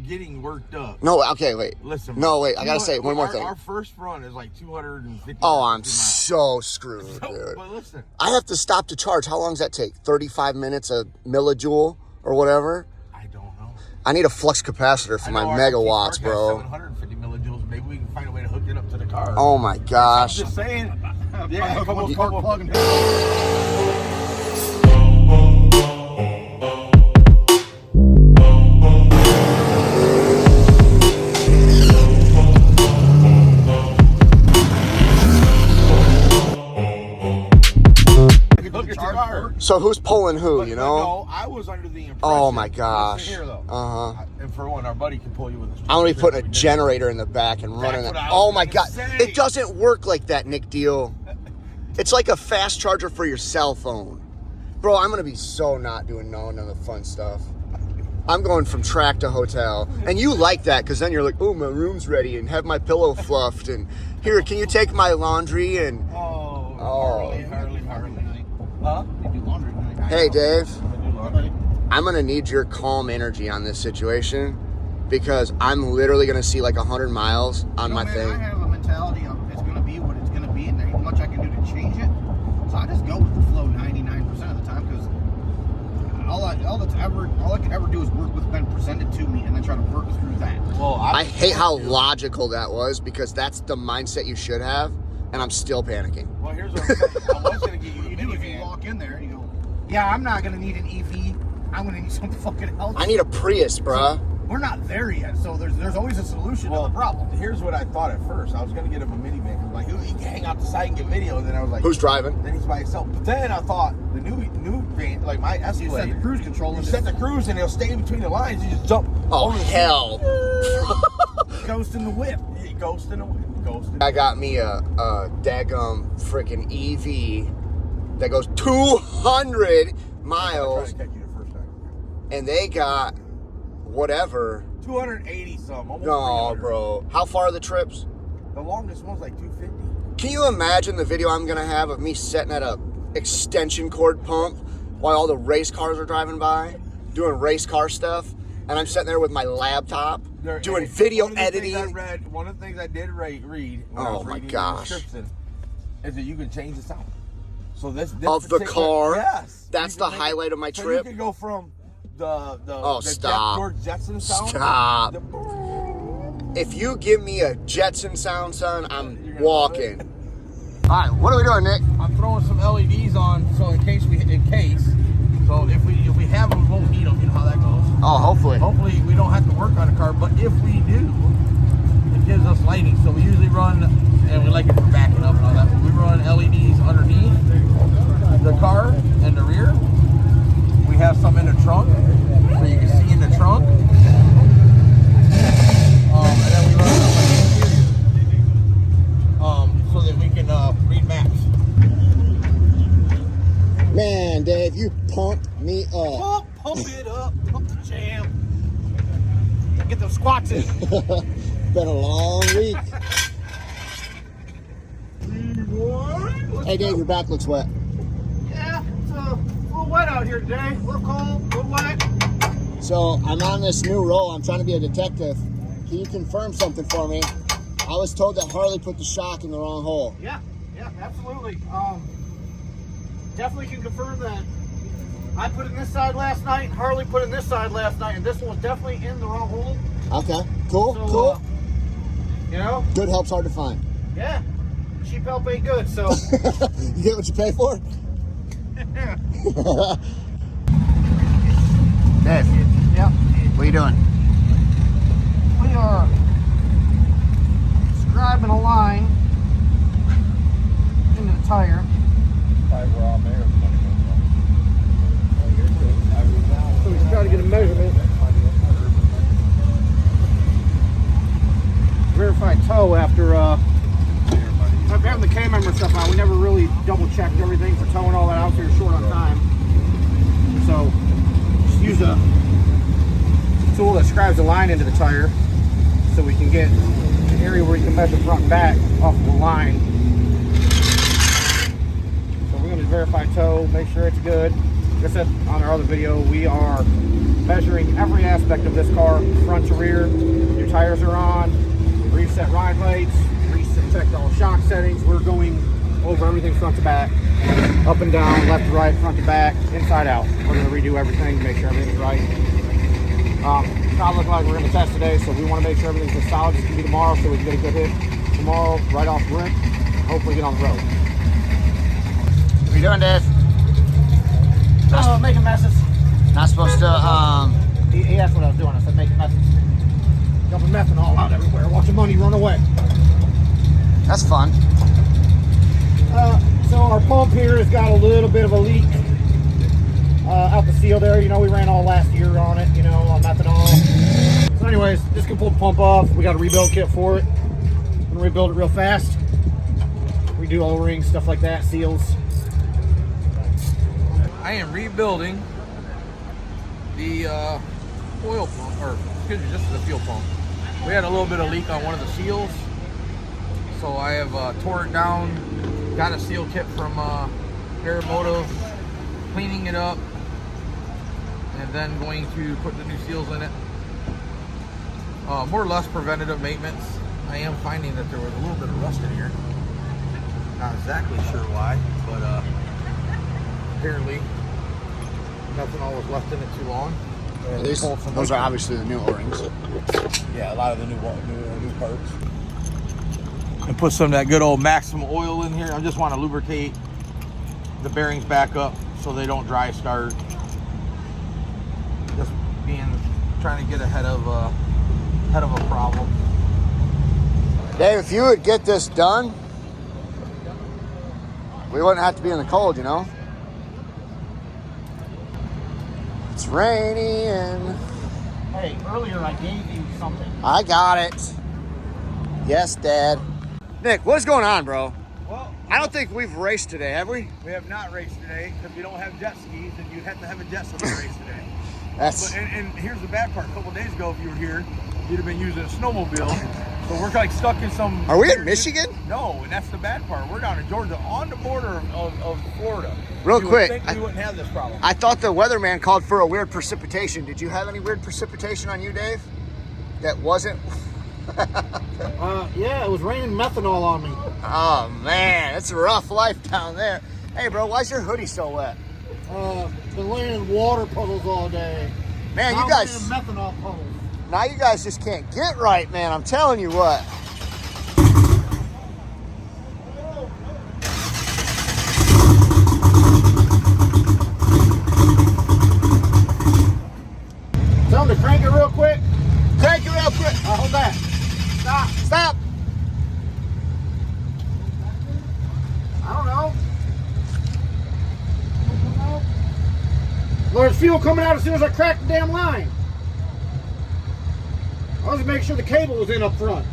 getting worked up. No, okay, wait. Listen. No, wait. I gotta say one more thing. Our first run is like 250. Oh, I'm miles. so screwed, dude. But listen. I have to stop to charge. How long does that take? 35 minutes a millijoule or whatever? I don't know. I need a flux capacitor for my megawatts, bro. 750 millijoules. Maybe we can find a way to hook it up to the car. Oh my gosh. I'm just saying. Yeah, a couple plug and So who's pulling who, But, you know? No, I was under the impression. Oh my gosh. Here, though. Uh-huh. And for one, our buddy can pull you with a. I'm gonna be putting a generator in the back and running it. what I was Oh my gonna god. say. It doesn't work like that, Nick Deal. It's like a fast charger for your cell phone. Bro, I'm gonna be so not doing none of the fun stuff. I'm going from track to hotel. And you like that, because then you're like, oh, my room's ready, and have my pillow fluffed, and here, can you take my laundry? And Harley. Huh? They do laundry tonight. hey, Dave, I do laundry. I'm gonna need your calm energy on this situation, because I'm literally gonna see like 100 miles on my Man, thing. I have a mentality of it's going to be what it's going to be, and there ain't much I can do to change it. So I just go with the flow 99% of the time, because all I can ever do is work what's been presented to me and then try to work through that. Well, I hate how logical that was, because that's the mindset you should have, and I'm still panicking. Well, here's what I'm saying. I was going to get you a You do if you minivan. walk in there and you go, yeah, I'm not going to need an EV. I'm going to need something fucking else. I need a Prius, bruh. We're not there yet, so there's always a solution to the problem. Here's what I thought at first. I was going to get him a minivan. I was like, he can hang out the side and get video. And then I was like, Who's driving? Then he's by himself. But then I thought the new van, like my You set Escalade, the cruise control you and set the cruise and it'll stay in between the lines. You just jump. Oh, over the hell. ghost in the whip. Yeah, ghost in a whip. Ghost in I got me a daggum freaking EV that goes 200 I tried miles, to catch you the first time. and they got whatever. 280 some. Almost No, 300. bro. How far are the trips? The longest one's like 250. Can you imagine the video I'm gonna have of me sitting at a extension cord pump while all the race cars are driving by, doing race car stuff, and I'm sitting there with my laptop doing video editing? One of the things I did read when I Oh was my reading gosh. the description is that you can change the sound. So this Of the particular- car? Yes. That's You can the make highlight of my so trip? You can go from the Oh, stop. George Jetson sound. Stop. The- If you give me a Jetson sound, son, I'm You're gonna walking. All right, what are we doing, Nick? I'm throwing some LEDs on, so in case. So if we have them, we won't need them. You know how that goes. Oh, hopefully. Hopefully we don't have to work on a car, but if we do, it gives us lighting. So we usually run, and we like it for backing up and all that, but we run LEDs underneath the car and the rear. We have some in the trunk, so you can see in the trunk. And then we run some in the interior, so that we can read maps. Man, Dave, you pumped me up. Pump it up, pump the jam. Get those squats in. Been a long week. Hey, Dave, your back looks wet. Yeah, it's a little wet out here today. A little cold, a little wet. So I'm on this new role. I'm trying to be a detective. Can you confirm something for me? I was told that Harley put the shock in the wrong hole. Yeah, absolutely. Definitely can confirm that. I put in this side last night, Harley put in this side last night, and this one was definitely in the wrong hole. Okay, cool, So, cool. You know, Good help's hard to find. yeah, cheap help ain't good. So, You get what you pay for? Dave, yeah, what are you doing? we are scribing a line into the tire. So we try to get a measurement. Verified tow after having the K member stuff out. We never really double checked everything for towing all that out, so you're short on time. So just use a tool that scribes a line into the tire so we can get an area where you can measure front and back off of the line. So we're going to verify tow, make sure it's good. like I said on our other video, we are measuring every aspect of this car, front to rear. New tires are on, reset ride heights, checked all shock settings. We're going over everything front to back, up and down, left to right, front to back, inside out. We're going to redo everything to make sure everything's right. Not looking like we're going to test today, so we want to make sure everything's as solid as it can be tomorrow, so we can get a good hit tomorrow right off the rim. Hopefully get on the road. What are you doing, Dave? Making messes. Not supposed to, He asked what I was doing. I said making messes. Dumping methanol out everywhere. Watching money run away. That's fun. So our pump here has got a little bit of a leak out the seal there. You know, we ran all last year on it, you know, on methanol. So anyways, just gonna pull the pump off. We got a rebuild kit for it. I'm gonna rebuild it real fast. Redo O-rings, stuff like that, seals. I am rebuilding the oil pump, or excuse me, just the fuel pump. We had a little bit of leak on one of the seals, so I have tore it down, got a seal kit from Paramotive, cleaning it up, and then going to put the new seals in it. More or less preventative maintenance. I am finding that there was a little bit of rust in here. Not exactly sure why, but apparently methanol was left in it too long. Those are obviously the new O-rings. Yeah, a lot of the new parts. And put some of that good old Maximum oil in here. I just want to lubricate the bearings back up so they don't dry start. Just trying to get ahead of a problem. Dave, if you would get this done, we wouldn't have to be in the cold, you know? It's rainy and... Hey, earlier I gave you something. I got it. Yes, Dad. Nick, what's going on, bro? Well, I don't think we've raced today, have we? we have not raced today because we don't have jet skis, and you'd have to have a jet ski to race today. That's... And here's the bad part. A couple days ago, if you were here, you'd have been using a snowmobile. So we're like stuck in some... Are we in Michigan? No, and that's the bad part. We're down in Georgia, on the border of Florida. Real You quick, would think we wouldn't have this problem. I thought the weatherman called for a weird precipitation. Did you have any weird precipitation on you, Dave? That wasn't... Yeah, it was raining methanol on me. Oh, man. It's a rough life down there. Hey, bro, why's your hoodie so wet? Been laying in water puddles all day. Man, Now you guys... I'm laying in methanol puddles. Now you guys just can't get right, man. I'm telling you what. Tell them to crank it real quick. Crank it real quick. Hold that. Stop. Stop. I don't know. Well, there's fuel coming out as soon as I crack the damn line. I was to make sure the cable was in up front.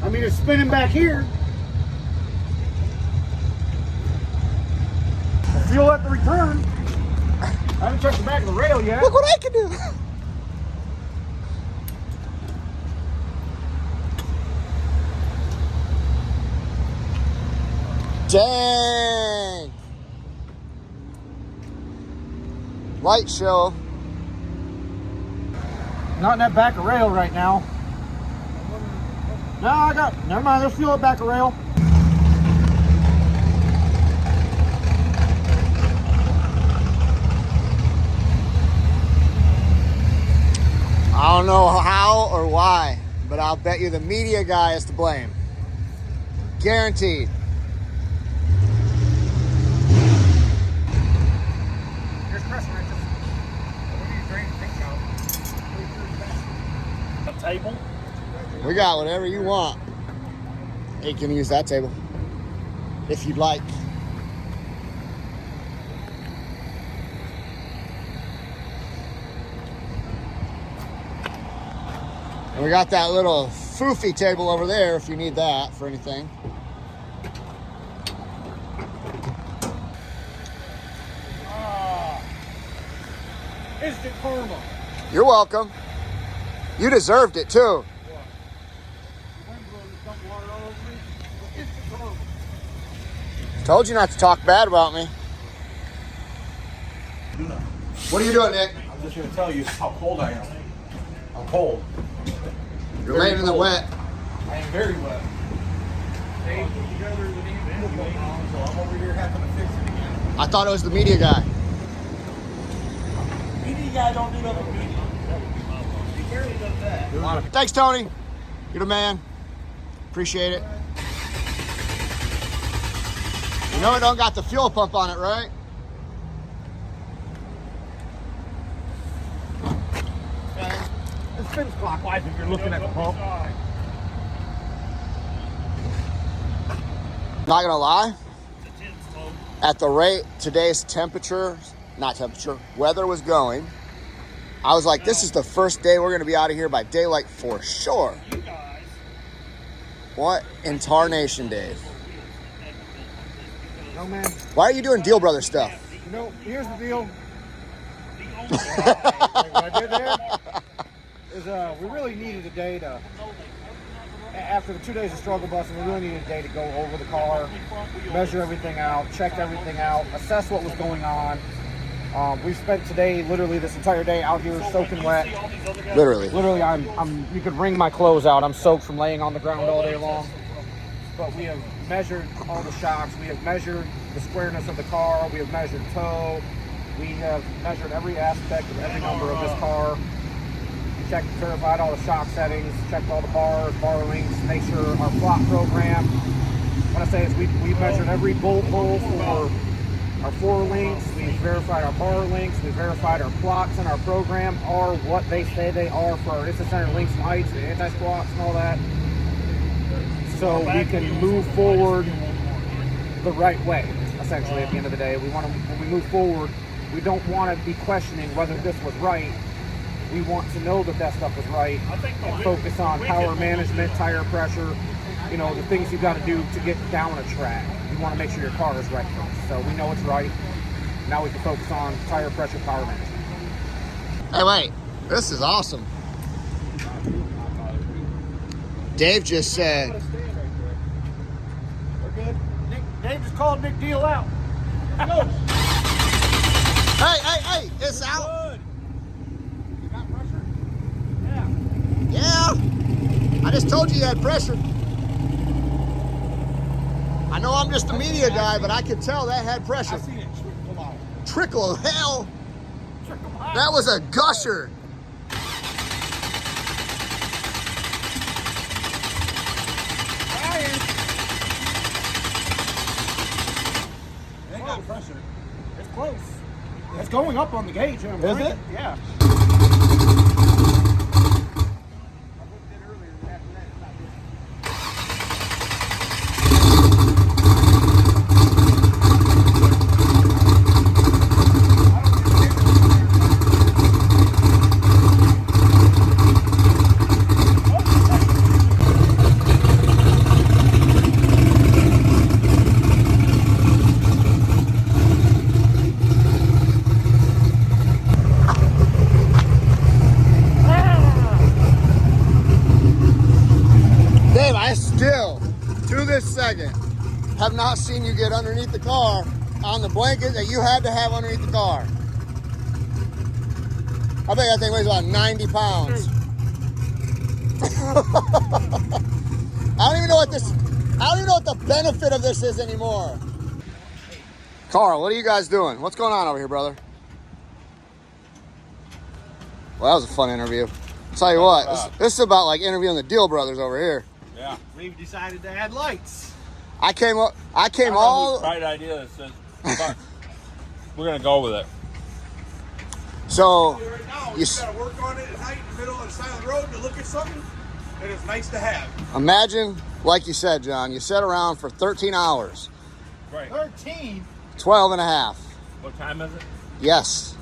I mean, it's spinning back here. The fuel at the return. I haven't checked the back of the rail yet. Look what I can do. Dang. Light show. Not in that back of rail right now. No, never mind, there's fuel at back of rail. I don't know how or why, but I'll bet you the media guy is to blame. Guaranteed. Here's pressure wrenches. What do you drain the things out? A table? We got whatever you want. You can use that table if you'd like. And we got that little foofy table over there if you need that for anything. Instant karma. You're welcome. You deserved it too. Told you not to talk bad about me. What are you doing, Nick? I'm just going to tell you how cold I am. I'm cold. You're laying in the wet. I am very wet. They put together the damn pool pump now, so I'm over here having to fix it again. I thought it was the media guy. Media guy don't do nothing with media. He barely does that. Thanks, Tony. You're the man. Appreciate it. You know it don't got the fuel pump on it, right? It spins clockwise if you're looking at the pump. Not gonna lie. At the rate today's weather was going, I was like, this is the first day we're gonna be out of here by daylight for sure. What in tarnation, Dave? No, man. Why are you doing Deal Brother stuff? You know, here's the deal. What I did there is we really needed a day to, after the 2 days of struggle busting, we really needed a day to go over the car, measure everything out, check everything out, assess what was going on. We spent today, literally this entire day out here soaking wet. Literally. Literally, you could wring my clothes out. I'm soaked from laying on the ground all day long. But we have measured all the shocks. We have measured the squareness of the car. We have measured toe. We have measured every aspect of every number of this car. Checked, verified all the shock settings, checked all the bars, bar links, make sure our plot program. What I say is we measured every bolt hole for our 4 links. We verified our bar links. We verified our plots and our program are what they say they are for our distance center links and heights, the anti-squats and all that. So we can move forward the right way, essentially, at the end of the day. When we move forward, we don't want to be questioning whether this was right. We want to know that stuff was right and focus on power management, tire pressure, the things you've got to do to get down a track. You want to make sure your car is right first. So we know it's right. Now we can focus on tire pressure, power management. Hey, wait. This is awesome. Dave just said... Dave just called Nick Deal out. Hey, it's out. You got pressure? Yeah. I just told you had pressure. I know I'm just a media guy, but I could tell that had pressure. I've seen it trickle out. Trickle of hell. Trickle out. That was a gusher. They got pressure. It's close. It's going up on the gauge. Is it? Yeah. Have not seen you get underneath the car on the blanket that you had to have underneath the car. I bet that thing weighs about 90 pounds. I don't even know what the benefit of this is anymore. Carl, what are you guys doing? What's going on over here, brother? Well, that was a fun interview. I'll tell you what, this is about like interviewing the Deal Brothers over here. Yeah. We've decided to add lights. I came all. Right idea that says, but we're gonna go with it. So Right now, you we gotta work on it at night in the middle of the side of the road to look at something that is nice to have. imagine, like you said, John, you sat around for 13 hours, Right. 13. 12 and a half. What time is it? Yes,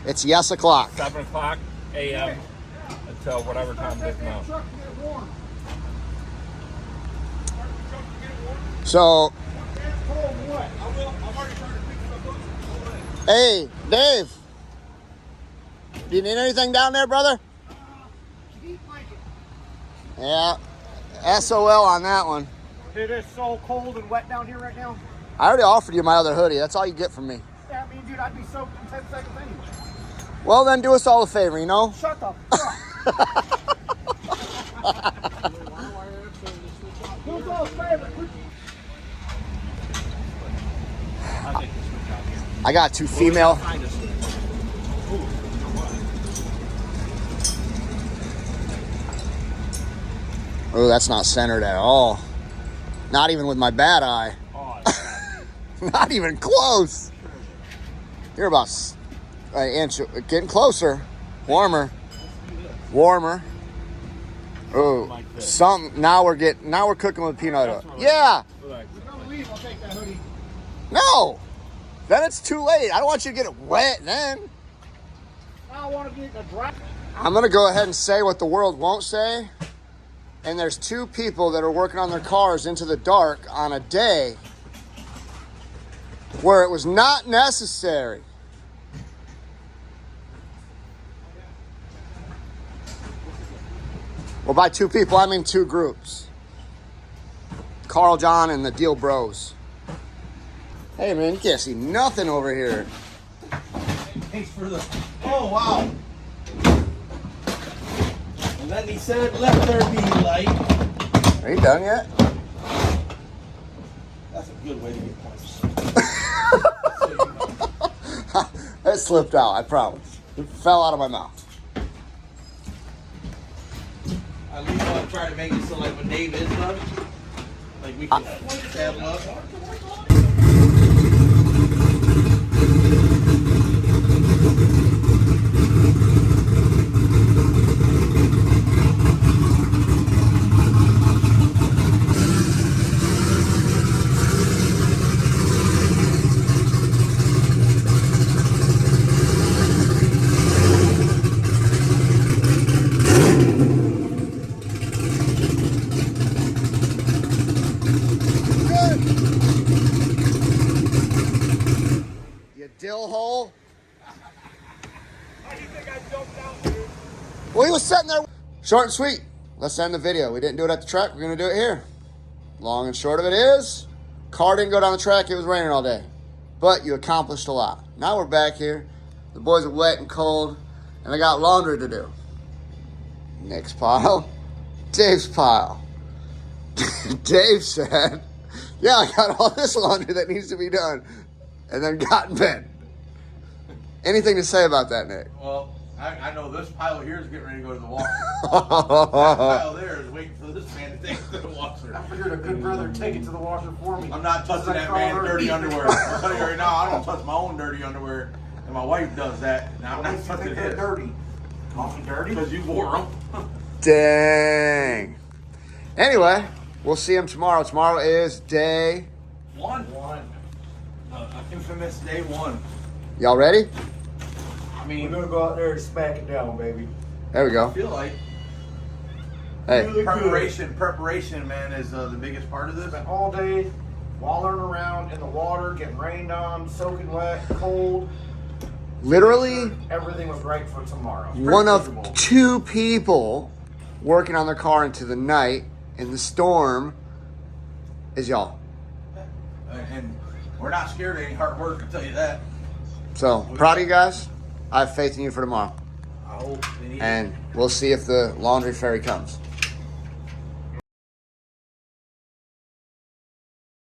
it's yes o'clock. 7 o'clock a.m. until whatever time it is now. So, hey, Dave, do you need anything down there, brother? Yeah, SOL on that one. It is so cold and wet down here right now. I already offered you my other hoodie. That's all you get from me. Yeah, I mean, dude, I'd be soaked in 10 seconds anyway. Well, then do us all a favor, you know? Shut the fuck. Who's all favorite? I got 2 female. Oh, that's not centered at all. Not even with my bad eye. Not even close. You're about an inch, getting closer. Warmer. Warmer. Oh, something. Now we're cooking with peanut oil. Yeah. I'll take that hoodie. No. Then it's too late. I don't want you to get it wet then. I don't want to get in the dry. I'm going to go ahead and say what the world won't say. And there's 2 people that are working on their cars into the dark on a day where it was not necessary. Well, by 2 people, I mean 2 groups. Carl John and the Deal Bros. Hey, man, you can't see nothing over here. Thanks for the. Oh wow! And then he said, "Let there be light." Are you done yet? That's a good way to get points. It slipped out, I promise. It fell out of my mouth. At least I'll try to make it so like when Dave is done, like we can stab him up. You dill hole. How do you think I jumped out, dude? Well, he was sitting there. Short and sweet. Let's end the video. We didn't do it at the track. We're going to do it here. Long and short of it is, car didn't go down the track. It was raining all day. But you accomplished a lot. Now we're back here. The boys are wet and cold. And I got laundry to do. Nick's pile. Dave's pile. Dave said, yeah, I got all this laundry that needs to be done. And then got in bed. Anything to say about that, Nick? Well, I know this pile here is getting ready to go to the washer. That pile there is waiting for this man to take it to the washer. I figured a good brother would take it to the washer for me. I'm not touching that man's dirty underwear. I'll tell you right now, I don't touch my own dirty underwear. And my wife does that. And I'm not touching they're it. dirty. Call me dirty? Because you wore them. Dang. Anyway, we'll see him tomorrow. Tomorrow is day. One. Infamous day 1. Y'all ready? I mean, We're gonna go out there and smack it down, baby. There we I go. feel like Hey, preparation, man, is the biggest part of this. Spent all day wallering around in the water, getting rained on, soaking wet, cold. literally Everything was right for tomorrow. one of 2 people working on their car into the night in the storm is y'all. And we're not scared of any hard work, I tell you that. So, proud of you guys. I have faith in you for tomorrow. I hope they need And we'll see if the laundry fairy comes.